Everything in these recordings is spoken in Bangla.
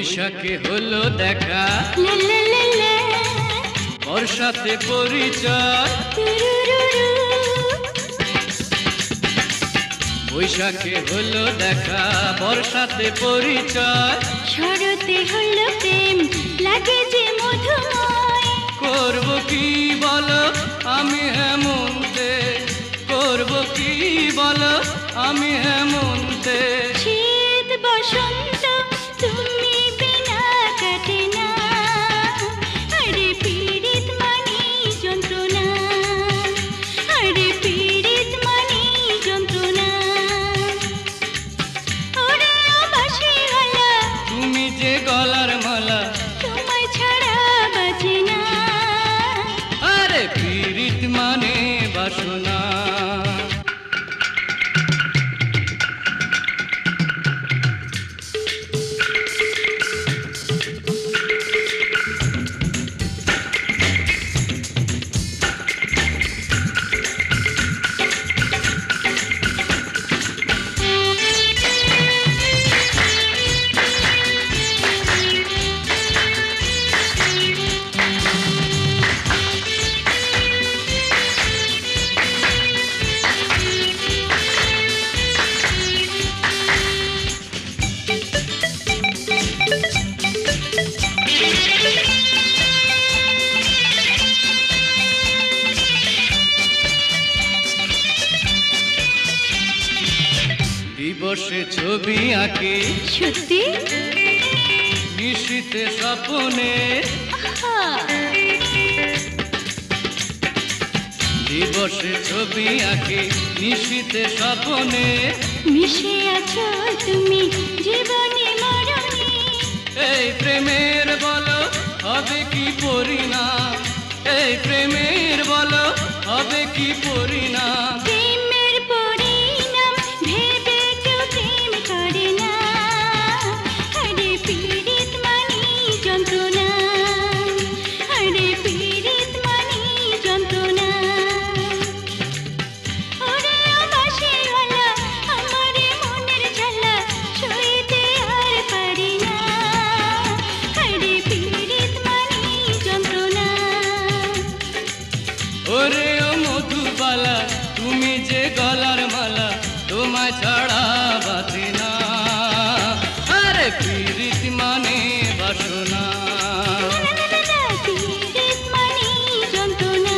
বৈশাখে হলো দেখা, বর্ষাতে পরিচয়। বৈশাখে হলো দেখা, বর্ষাতে পরিচয়। শরতে হলো প্রেম, লাগে যে মধুময়। করব কি বলো আমি হেমন্তে, করব কি বলো আমি হেমন্তে। শীত বসন্ত তুমি বিনা কাটে না, আরে পীড়িত মানি যন্ত্রণা, আরে পীড়িত মানি যন্ত্রণা। ওরে ও বাঁশিওয়ালা, তুমি যে গলার মালা, তোমায় ছাড়া বাঁচি না। আরে পীড়িত মানে বাসনা। দিবসে ছবি আঁকি সত্যি নিশীতে স্বপনে, দিবসে ছবি আঁকি নিশীতে স্বপনে। মিশে আছো তুমি জীবনে মরণে। এই প্রেমের বলো হবে কি পরিণাম, এই প্রেমের বলো হবে কি পরিণাম। প্রেমের পরিণাম ভেবে কেউ প্রেম করে না, আরে পীড়িত মানি যন্ত্রণা, আরে পীড়িত মানি যন্ত্রণা। ওরে ও বাঁশিওয়ালা, আমারে মনের জ্বালা সইতে আর পারি না, আরে পীড়িত মানি যন্ত্রণা। ওরে ও মধুবালা, তুমি যে গলার মালা, তোমায় ছাড়া বাঁচি না। আরে পীড়িত মানে বাসনা, পীড়িত মানি যন্ত্রণা,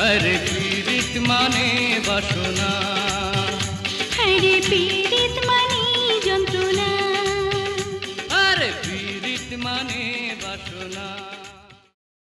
আরে পীড়িত মানে বাসনা। আরে পীড়িত মানি যন্ত্রণা। আরে পীড়িত মানে বাসনা।